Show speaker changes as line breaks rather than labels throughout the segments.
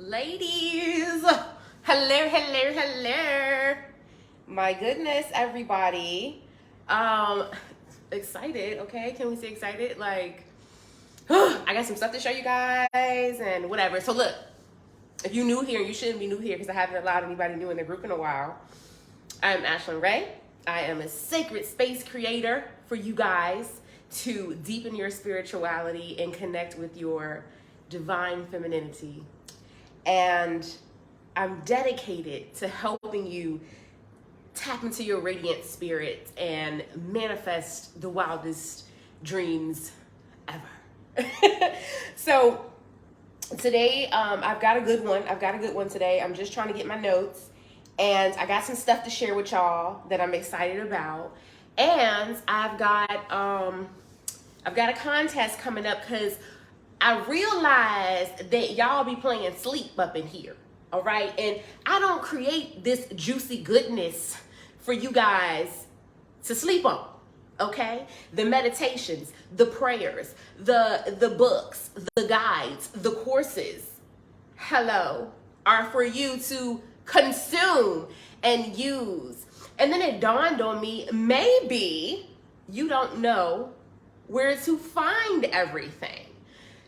Ladies, hello. My goodness, everybody. Excited, okay? Can we say excited? Like, I got some stuff to show you guys and whatever. So look, if you're new here, you shouldn't be new here because I haven't allowed anybody new in the group in a while. I'm Ashlyn Ray. I am a sacred space creator for you guys to deepen your spirituality and connect with your divine femininity. And I'm dedicated to helping you tap into your radiant spirit and manifest the wildest dreams ever. So today, I've got a good one today. I'm just trying to get my notes, and I got some stuff to share with y'all that I'm excited about. And I've got a contest coming up because I realized that y'all be playing sleep up in here, all right? And I don't create this juicy goodness for you guys to sleep on, okay? The meditations, the prayers, the books, the guides, the courses, are for you to consume and use. And then it dawned on me, maybe you don't know where to find everything.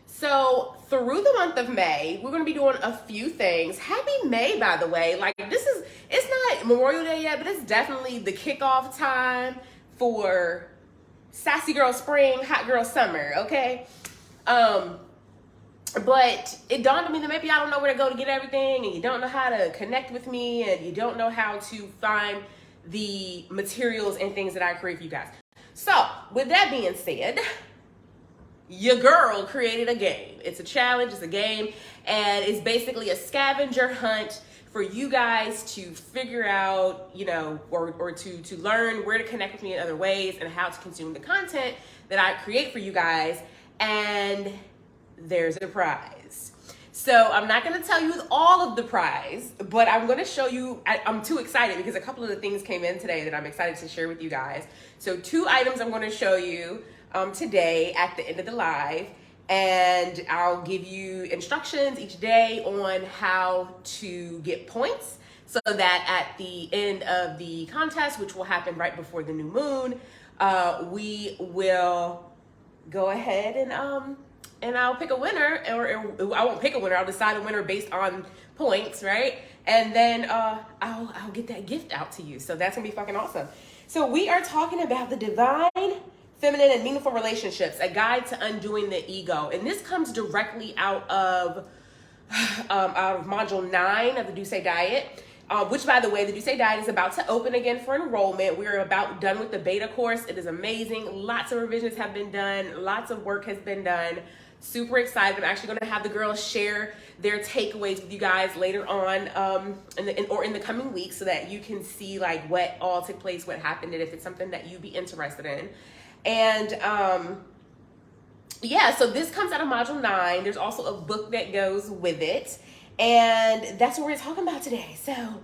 So through the month of May, we're going to be doing a few things. Happy May, by the way. Like, it's not Memorial Day yet, but it's definitely the kickoff time for Sassy Girl Spring, Hot Girl Summer, okay? But it dawned on me that maybe I don't know where to go to get everything, and you don't know how to connect with me, and you don't know how to find the materials and things that I create for you guys. So with that being said, your girl created a game. It's a challenge, it's a game, and it's basically a scavenger hunt for you guys to figure out, or to learn where to connect with me in other ways and how to consume the content that I create for you guys. And there's a prize. So I'm not going to tell you all of the prize, but I'm going to show you. I'm too excited because a couple of the things came in today that I'm excited to share with you guys. So 2 items I'm going to show you today at the end of the live, and I'll give you instructions each day on how to get points so that at the end of the contest, which will happen right before the new moon, we will go ahead and I'll pick a winner, or I won't pick a winner, I'll decide a winner based on points, right? And then I'll get that gift out to you. So that's gonna be fucking awesome. So we are talking about the divine feminine and meaningful relationships, a guide to undoing the ego. And this comes directly out of module 9 of the Do Say Diet, which, by the way, the Do Say Diet is about to open again for enrollment. We're about done with the beta course. It is amazing. Lots of revisions have been done. Lots of work has been done. Super excited. I'm actually going to have the girls share their takeaways with you guys later on in the coming weeks, so that you can see like what all took place, what happened, and if it's something that you'd be interested in. And so this comes out of module 9. There's also a book that goes with it, and that's what we're talking about today. So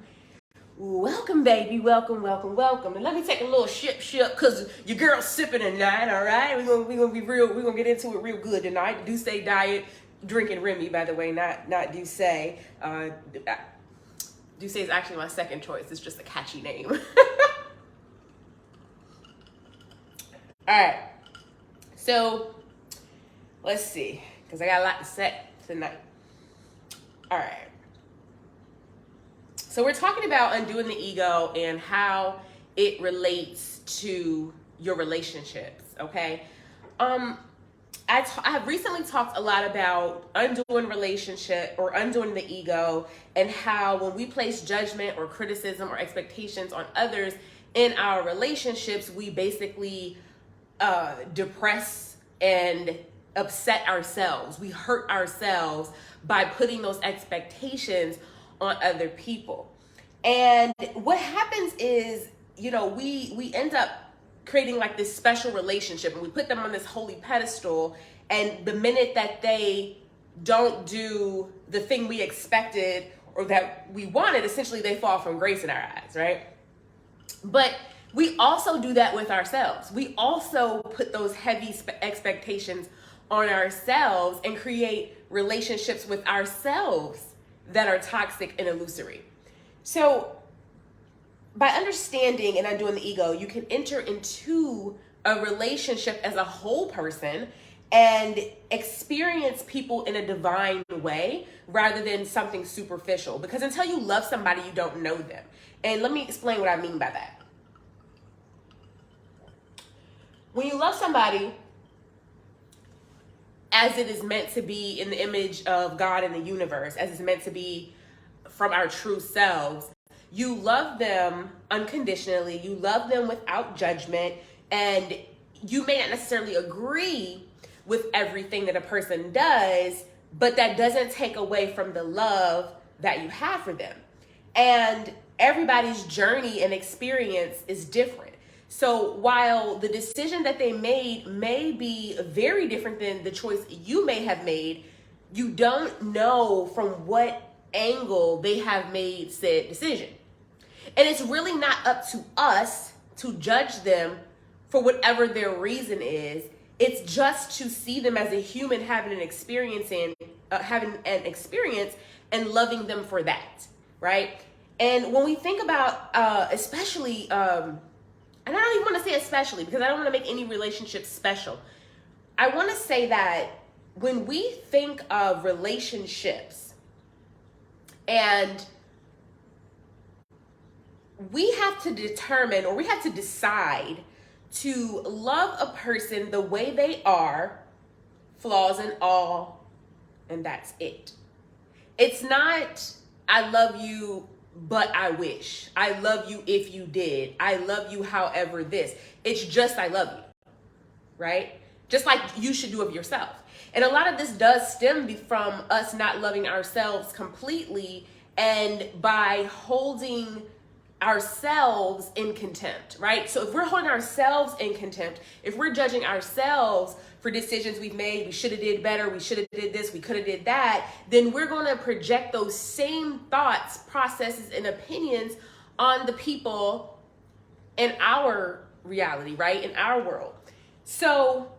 welcome, baby, welcome. And let me take a little ship because your girl's sipping tonight. All right, we're gonna get into it real good tonight. Do Say Diet, drinking Remy, by the way, not Do Say. Do Say is actually my second choice. It's just a catchy name. All right, so let's see, because I got a lot to say tonight. All right, so we're talking about undoing the ego and how it relates to your relationships, okay? I have recently talked a lot about undoing the ego, and how when we place judgment or criticism or expectations on others in our relationships, we basically depress and upset ourselves. We hurt ourselves by putting those expectations on other people. And what happens is, we end up creating like this special relationship, and we put them on this holy pedestal, and the minute that they don't do the thing we expected or that we wanted, essentially they fall from grace in our eyes, right? But we also do that with ourselves. We also put those heavy expectations on ourselves and create relationships with ourselves that are toxic and illusory. So by understanding and undoing the ego, you can enter into a relationship as a whole person and experience people in a divine way rather than something superficial. Because until you love somebody, you don't know them. And let me explain what I mean by that. When you love somebody as it is meant to be in the image of God and the universe, as it's meant to be from our true selves, you love them unconditionally, you love them without judgment, and you may not necessarily agree with everything that a person does, but that doesn't take away from the love that you have for them. And everybody's journey and experience is different. So while the decision that they made may be very different than the choice you may have made, you don't know from what angle they have made said decision. And it's really not up to us to judge them for whatever their reason is. It's just to see them as a human having an experience and loving them for that, right? And when we think about, especially, and I don't even want to say especially because I don't want to make any relationship special. I want to say that when we think of relationships, and we have to determine, or we have to decide to love a person the way they are, flaws and all, and that's it. It's not, I love you, but I wish. I love you if you did. I love you however this. It's just, I love you, right? Just like you should do of yourself. And a lot of this does stem from us not loving ourselves completely, and by holding ourselves in contempt, right? So if we're holding ourselves in contempt, if we're judging ourselves for decisions we've made, we should have did better, we should have did this, we could have did that, then we're going to project those same thoughts, processes, and opinions on the people in our reality, right? In our world. So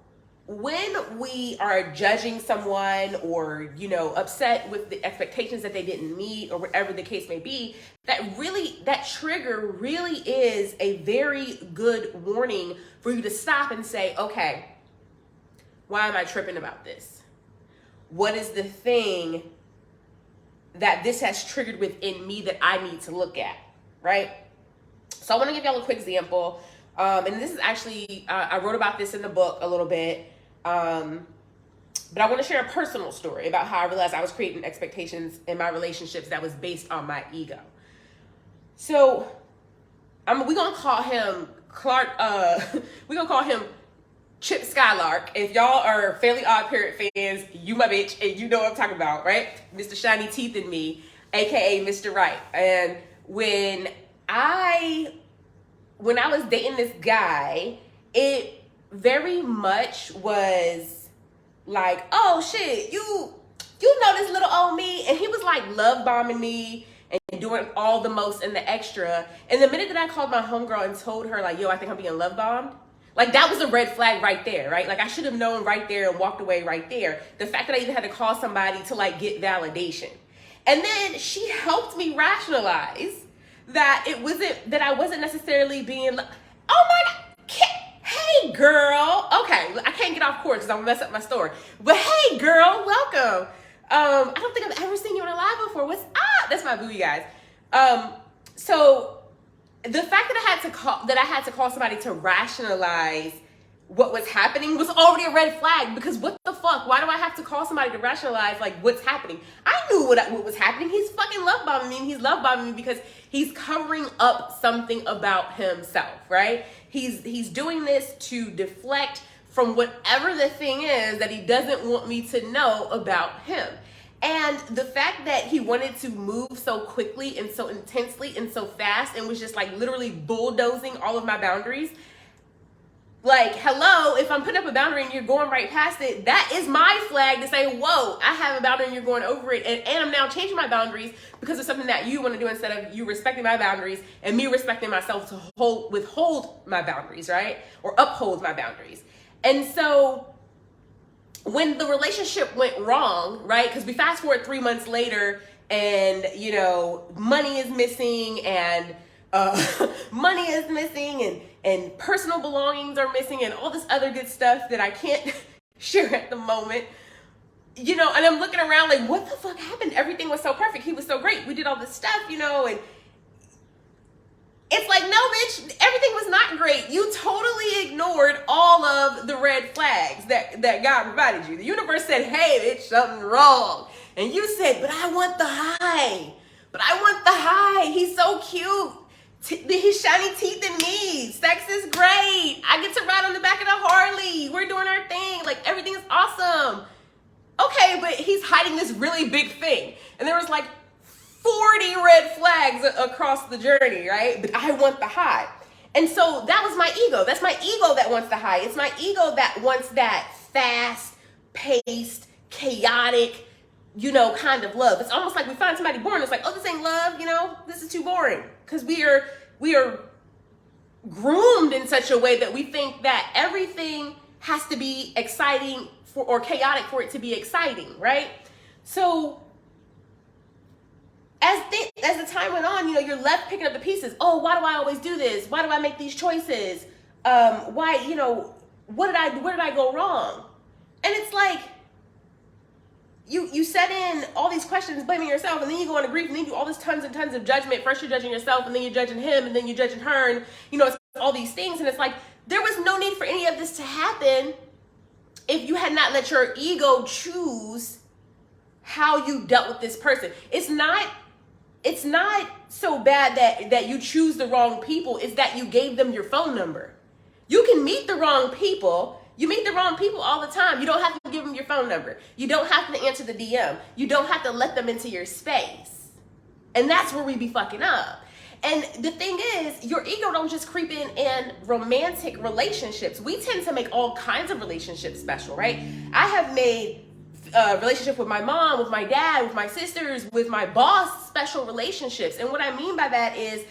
when we are judging someone or, upset with the expectations that they didn't meet or whatever the case may be, that trigger really is a very good warning for you to stop and say, okay, why am I tripping about this? What is the thing that this has triggered within me that I need to look at, right? So I want to give y'all a quick example. And this is actually, I wrote about this in the book a little bit. But I want to share a personal story about how I realized I was creating expectations in my relationships that was based on my ego. So we're going to call him Clark, we're going to call him Chip Skylark. If y'all are Fairly Odd Parent fans, you my bitch, and you know what I'm talking about, right? Mr. Shiny Teeth in Me, aka Mr. Right. And when I was dating this guy, it very much was like, oh shit, you know this little old me. And he was like love bombing me and doing all the most and the extra. And the minute that I called my homegirl and told her like, yo, I think I'm being love bombed, like that was a red flag right there, right? Like I should have known right there and walked away right there. The fact that I even had to call somebody to like get validation. And then she helped me rationalize that I wasn't necessarily being like, oh my God, hey girl. Okay, I can't get off course because I'm gonna mess up my story. But hey girl, welcome. I don't think I've ever seen you on a live before. What's up? That's my boo, you guys. So the fact that I had to call somebody to rationalize what was happening was already a red flag, because what the fuck? Why do I have to call somebody to rationalize like what's happening? I knew what was happening. He's fucking love bombing me, and he's love bombing me because he's covering up something about himself, right? He's doing this to deflect from whatever the thing is that he doesn't want me to know about him. And the fact that he wanted to move so quickly and so intensely and so fast and was just like literally bulldozing all of my boundaries. Like, hello, if I'm putting up a boundary and you're going right past it, that is my flag to say, whoa, I have a boundary and you're going over it. And I'm now changing my boundaries because of something that you want to do instead of you respecting my boundaries and me respecting myself to withhold my boundaries, right? Or uphold my boundaries. And so when the relationship went wrong, right? Because we fast forward 3 months later and money is missing, and money is missing, and personal belongings are missing, and all this other good stuff that I can't share at the moment. And I'm looking around like, what the fuck happened? Everything was so perfect. He was so great. We did all this stuff, and it's like, no, bitch, everything was not great. You totally ignored all of the red flags that God provided you. The universe said, hey, bitch, something's wrong. And you said, but I want the high. But I want the high. He's so cute. His shiny teeth and me. Sex is great. I get to ride on the back of the Harley. We're doing our thing. Like, everything is awesome. Okay, but he's hiding this really big thing. And there was like 40 red flags across the journey, right? But I want the high. And so that was my ego. That's my ego that wants the high. It's my ego that wants that fast-paced, chaotic, kind of love. It's almost like we find somebody boring. It's like, oh, this ain't love, this is too boring. Because we are groomed in such a way that we think that everything has to be exciting or chaotic for it to be exciting, right? So as the time went on, you're left picking up the pieces. Oh, why do I always do this? Why do I make these choices? Why, where did I go wrong? And it's like, you set in all these questions blaming yourself, and then you go into grief, and then you do all this tons and tons of judgment. First you're judging yourself, and then you're judging him, and then you're judging her, and it's all these things. And it's like, there was no need for any of this to happen if you had not let your ego choose how you dealt with this person. It's not so bad that you choose the wrong people. It's that you gave them your phone number. You can meet the wrong people. You meet the wrong people all the time. You don't have to give them your phone number. You don't have to answer the DM. You don't have to let them into your space. And that's where we be fucking up. And the thing is, your ego don't just creep in romantic relationships. We tend to make all kinds of relationships special, right? I have made relationship with my mom, with my dad, with my sisters, with my boss, special relationships. And what I mean by that is,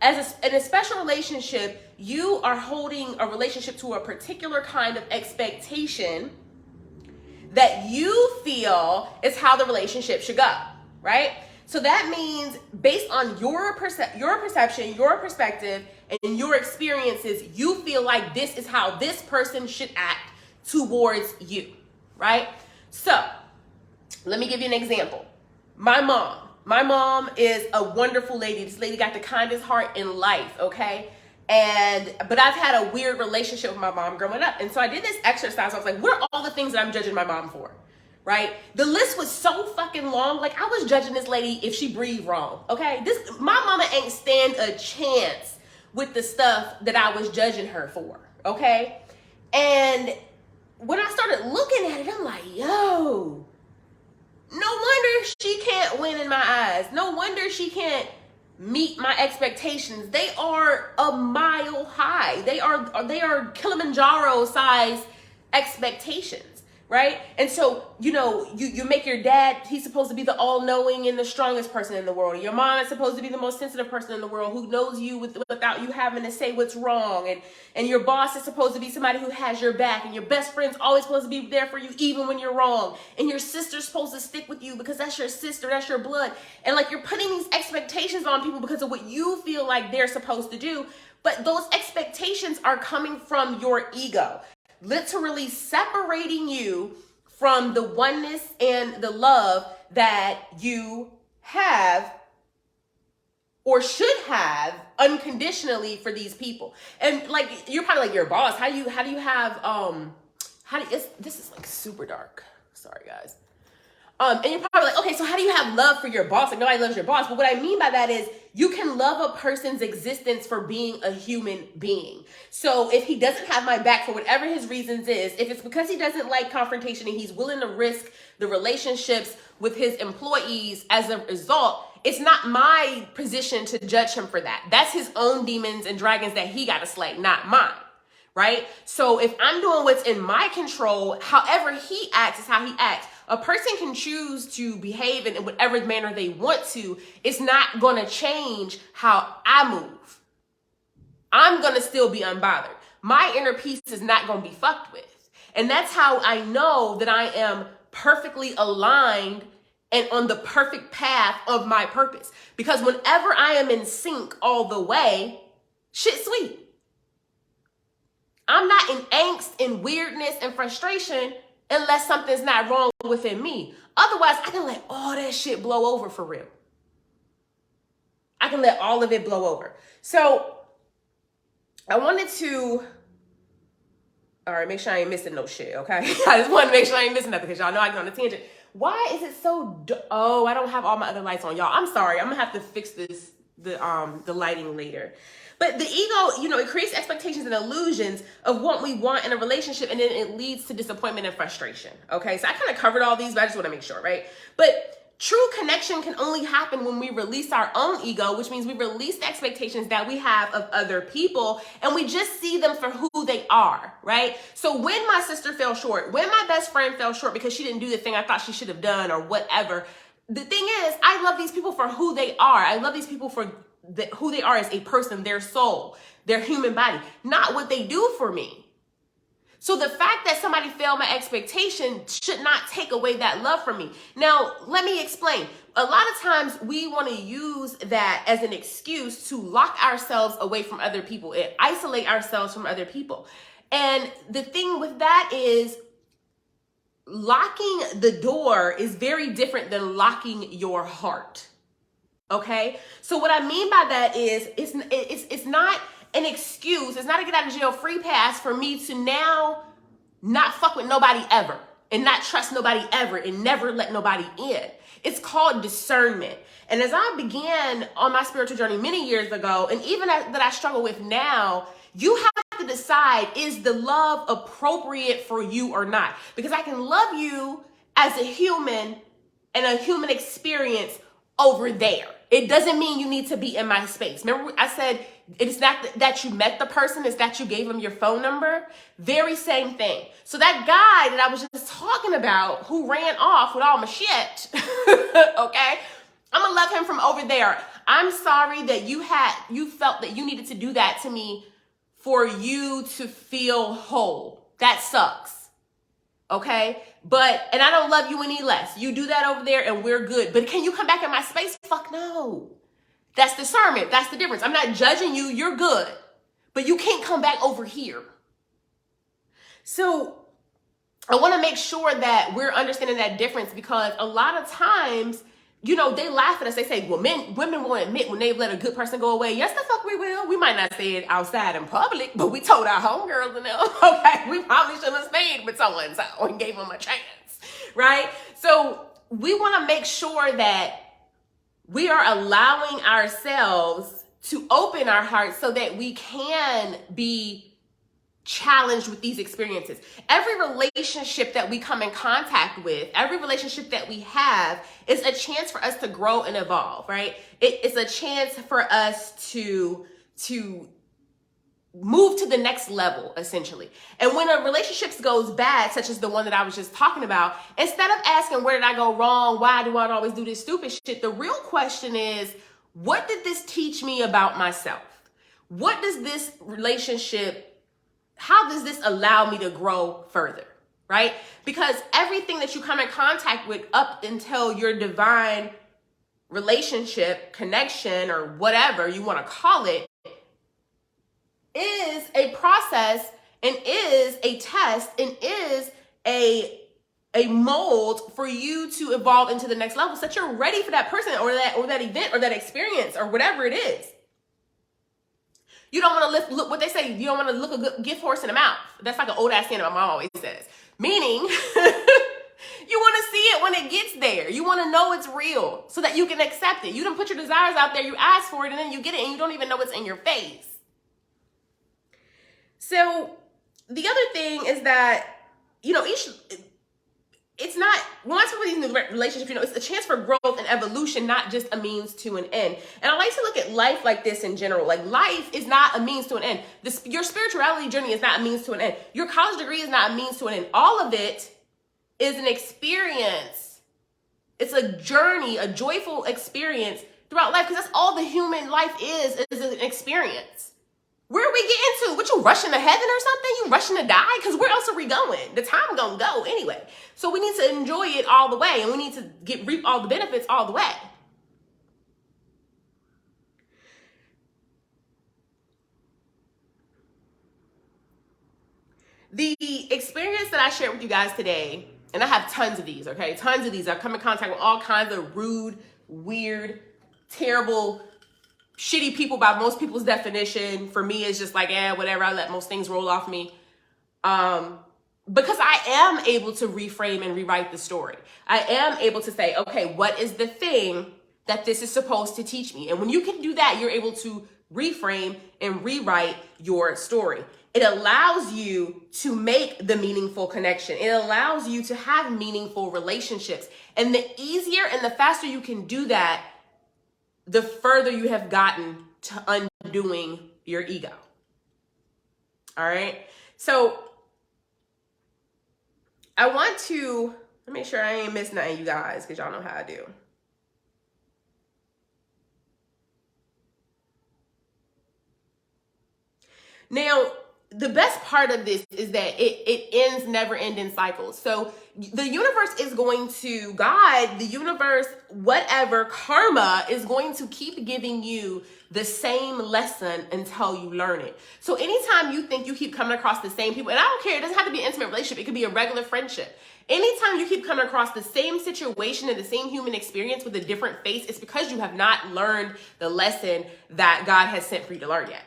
in a special relationship, you are holding a relationship to a particular kind of expectation that you feel is how the relationship should go, right? So that means based on your perception, your perspective, and your experiences, you feel like this is how this person should act towards you, right? So let me give you an example. My mom is a wonderful lady. This lady got the kindest heart in life, okay? But I've had a weird relationship with my mom growing up. And so I did this exercise. I was like, what are all the things that I'm judging my mom for? Right? The list was so fucking long. Like, I was judging this lady if she breathed wrong, okay? My mama ain't stand a chance with the stuff that I was judging her for, okay? And when I started looking at it, I'm like, yo, no wonder she can't win in my eyes. No wonder she can't meet my expectations. They are a mile high. They are Kilimanjaro size expectations. Right? And so, you make your dad, he's supposed to be the all-knowing and the strongest person in the world. And your mom is supposed to be the most sensitive person in the world who knows you without you having to say what's wrong. And your boss is supposed to be somebody who has your back. And your best friend's always supposed to be there for you even when you're wrong. And your sister's supposed to stick with you because that's your sister, that's your blood. And like, you're putting these expectations on people because of what you feel like they're supposed to do. But those expectations are coming from your ego. Literally separating you from the oneness and the love that you have or should have unconditionally for these people. And like, you're probably like, your boss, how do you have this is like super dark. Sorry guys. And you're probably like, okay, so how do you have love for your boss? Like, nobody loves your boss. But what I mean by that is, you can love a person's existence for being a human being. So if he doesn't have my back for whatever his reasons is, if it's because he doesn't like confrontation and he's willing to risk the relationships with his employees as a result, it's not my position to judge him for that. That's his own demons and dragons that he got to slay, not mine. Right? So if I'm doing what's in my control, however he acts is how he acts. A person can choose to behave in whatever manner they want to. It's not going to change how I move. I'm going to still be unbothered. My inner peace is not going to be fucked with. And that's how I know that I am perfectly aligned and on the perfect path of my purpose. Because whenever I am in sync all the way, shit's sweet. I'm not in angst and weirdness and frustration unless something's not wrong within me. Otherwise, I can let all that shit blow over for real. I can let all of it blow over. So I wanted to, all right, make sure I ain't missing no shit, okay? I just want to make sure I ain't missing nothing because y'all know I get on a tangent. Why is it so, oh, I don't have all my other lights on, y'all. I'm sorry. I'm going to have to fix this, the lighting later. But the ego, you know, it creates expectations and illusions of what we want in a relationship, and then it leads to disappointment and frustration, okay? So I kind of covered all these, but I just want to make sure, right? But true connection can only happen when we release our own ego, which means we release the expectations that we have of other people, and we just see them for who they are, right? So when my sister fell short, when my best friend fell short because she didn't do the thing I thought she should have done or whatever, the thing is, I love these people for who they are. I love these people for who they are as a person, their soul, their human body, not what they do for me. So the fact that somebody failed my expectation should not take away that love from me. Now, let me explain. A lot of times we want to use that as an excuse to lock ourselves away from other people and isolate ourselves from other people. And the thing with that is locking the door is very different than locking your heart. Okay, so what I mean by that is it's not an excuse. It's not a get out of jail free pass for me to now not fuck with nobody ever and not trust nobody ever and never let nobody in. It's called discernment. And as I began on my spiritual journey many years ago, and even that I struggle with now, you have to decide, is the love appropriate for you or not? Because I can love you as a human and a human experience over there. It doesn't mean you need to be in my space. Remember I said it's not that you met the person, it's that you gave them your phone number. Very same thing. So that guy that I was just talking about who ran off with all my shit, okay? I'm gonna love him from over there. I'm sorry that you felt that you needed to do that to me for you to feel whole. That sucks. Okay, and I don't love you any less. You do that over there and we're good. But can you come back in my space? Fuck no. That's discernment. That's the difference. I'm not judging you. You're good. But you can't come back over here. So I want to make sure that we're understanding that difference, because a lot of times, you know, they laugh at us. They say, well, women won't admit when they've let a good person go away. Yes, the fuck we will. We might not say it outside in public, but we told our homegirls and them, okay, we probably shouldn't have stayed with so-and-so and gave them a chance, right? So we want to make sure that we are allowing ourselves to open our hearts so that we can be challenged with these experiences. Every relationship that we come in contact with, every relationship that we have is a chance for us to grow and evolve, right? It's a chance for us to move to the next level, essentially. And when a relationship goes bad, such as the one that I was just talking about, instead of asking, where did I go wrong? Why do I always do this stupid shit? The real question is, what did this teach me about myself? What does this relationship, how does this allow me to grow further, right? Because everything that you come in contact with up until your divine relationship, connection, or whatever you want to call it, is a process and is a test and is a mold for you to evolve into the next level so that you're ready for that person or that event or that experience or whatever it is. You don't want to look what they say. You don't want to look a good gift horse in the mouth. That's like an old ass saying my mom always says. Meaning, you want to see it when it gets there. You want to know it's real so that you can accept it. You don't put your desires out there. You ask for it and then you get it and you don't even know it's in your face. So the other thing is that, you know, it's not, when I talk about these new relationships, you know, it's a chance for growth and evolution, not just a means to an end. And I like to look at life like this in general. Like, life is not a means to an end. Your spirituality journey is not a means to an end. Your college degree is not a means to an end. All of it is an experience. It's a journey, a joyful experience throughout life, because that's all the human life is an experience. Where are we getting to? What, you rushing to heaven or something? You rushing to die? Because where else are we going? The time gonna go anyway. So we need to enjoy it all the way, and we need to reap all the benefits all the way. The experience that I shared with you guys today, and I have tons of these, okay? Tons of these. I've come in contact with all kinds of rude, weird, terrible, shitty people by most people's definition. For me, it's just like, whatever. I let most things roll off me. Because I am able to reframe and rewrite the story. I am able to say, okay, what is the thing that this is supposed to teach me? And when you can do that, you're able to reframe and rewrite your story. It allows you to make the meaningful connection. It allows you to have meaningful relationships. And the easier and the faster you can do that, the further you have gotten to undoing your ego. All right. So I want to make sure I ain't miss nothing, you guys, because y'all know how I do. Now, the best part of this is that it ends never-ending cycles. So the universe is going to, God, the universe, whatever, karma is going to keep giving you the same lesson until you learn it. So anytime you think you keep coming across the same people, and I don't care, it doesn't have to be an intimate relationship, it could be a regular friendship. Anytime you keep coming across the same situation and the same human experience with a different face, it's because you have not learned the lesson that God has sent for you to learn yet.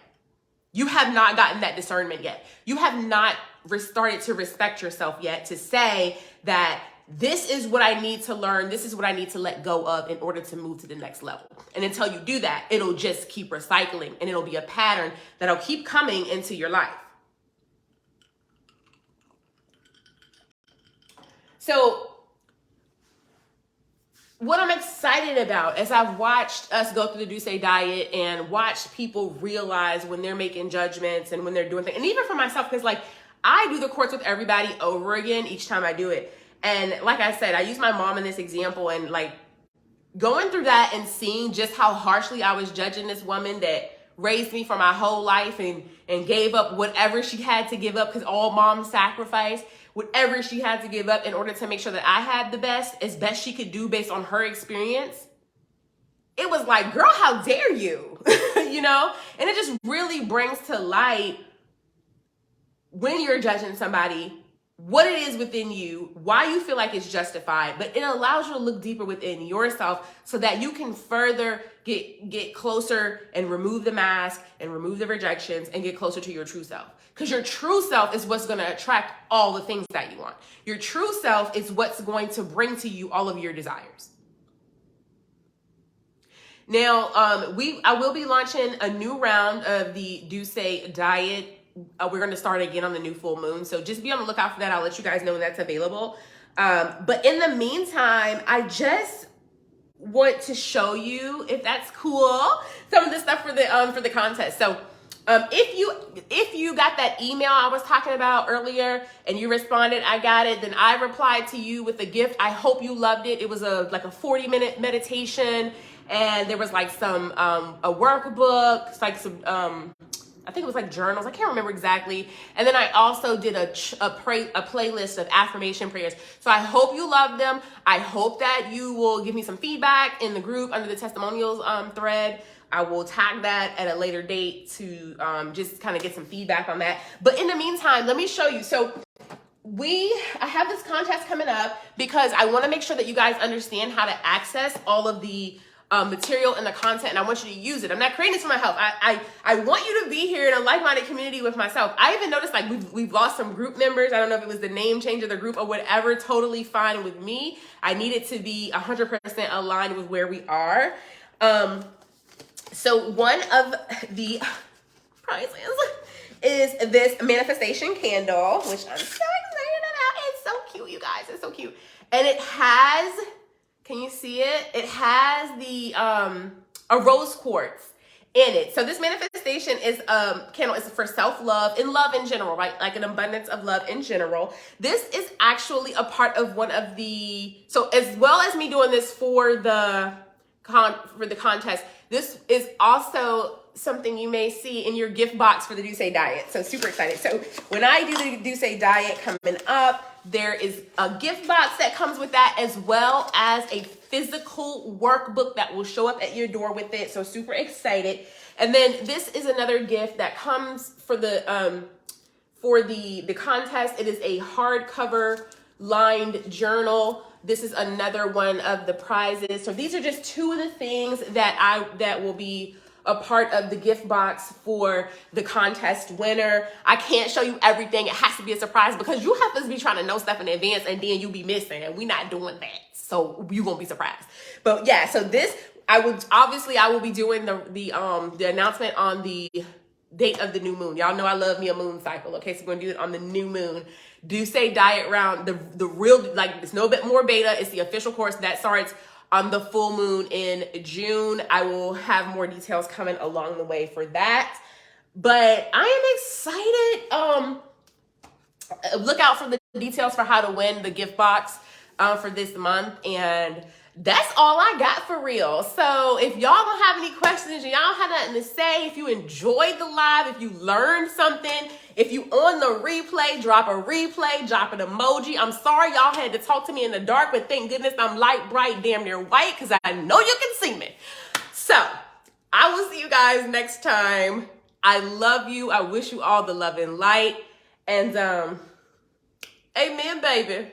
You have not gotten that discernment yet. You have not started to respect yourself yet to say that this is what I need to learn. This is what I need to let go of in order to move to the next level. And until you do that, it'll just keep recycling, and it'll be a pattern that'll keep coming into your life. So what I'm excited about as I've watched us go through the Duce diet and watched people realize when they're making judgments and when they're doing things, and even for myself, because like I do the course with everybody over again each time I do it. And like I said, I use my mom in this example, and like going through that and seeing just how harshly I was judging this woman that raised me for my whole life and gave up whatever she had to give up, because all moms sacrifice. Whatever she had to give up in order to make sure that I had the best, as best she could do based on her experience. It was like, girl, how dare you? You know? And it just really brings to light, when you're judging somebody, what it is within you, why you feel like it's justified, but it allows you to look deeper within yourself so that you can further get closer and remove the mask and remove the rejections and get closer to your true self. Because your true self is what's going to attract all the things that you want. Your true self is what's going to bring to you all of your desires. Now, I will be launching a new round of the Duce diet. We're going to start again on the new full moon. So just be on the lookout for that. I'll let you guys know when that's available. But in the meantime, I just want to show you, if that's cool, some of the stuff for the contest. So if you got that email I was talking about earlier and you responded, I got it, then I replied to you with a gift. I hope you loved it. It was like a 40-minute meditation, and there was like some a workbook, it's like some I think it was like journals. I can't remember exactly. And then I also did a playlist of affirmation prayers. So I hope you love them. I hope that you will give me some feedback in the group under the testimonials thread. I will tag that at a later date to just kind of get some feedback on that. But in the meantime, let me show you. So I have this contest coming up because I want to make sure that you guys understand how to access all of the material and the content, and I want you to use it. I'm not creating this for my health. I want you to be here in a like-minded community with myself. I even noticed like we've lost some group members. I don't know if it was the name change of the group or whatever. Totally fine with me. I need it to be 100% aligned with where we are. So one of the prizes is this manifestation candle, which I'm so excited about. It's so cute, you guys. It's so cute. And it has, can you see it? It has the a rose quartz in it. So this manifestation is candle is for self-love and love in general, right? Like an abundance of love in general. This is actually a part of one of the, so as well as me doing this for the contest, this is also something you may see in your gift box for the Do Say Diet. So super excited. So when I do the Do Say Diet coming up, there is a gift box that comes with that, as well as a physical workbook that will show up at your door with it. So super excited. And then this is another gift that comes for the contest. It is a hardcover lined journal. This is another one of the prizes. So these are just two of the things that will be a part of the gift box for the contest winner. I can't show you everything. It has to be a surprise because you have to be trying to know stuff in advance and then you be missing, and we're not doing that. So you won't be surprised. But yeah, so this, I will be doing the announcement on the date of the new moon. Y'all know I love me a moon cycle. Okay, so we're gonna do it on the new moon. Do Say Diet round, the real, like, it's no bit more beta. It's the official course that starts on the full moon in June. I will have more details coming along the way for that. But I am excited. Look out for the details for how to win the gift box for this month. And that's all I got for real. So if y'all don't have any questions, and y'all have nothing to say, if you enjoyed the live, if you learned something, if you on the replay, drop a replay, drop an emoji. I'm sorry y'all had to talk to me in the dark, but thank goodness I'm light, bright, damn near white, because I know you can see me. So I will see you guys next time. I love you. I wish you all the love and light. And amen, baby.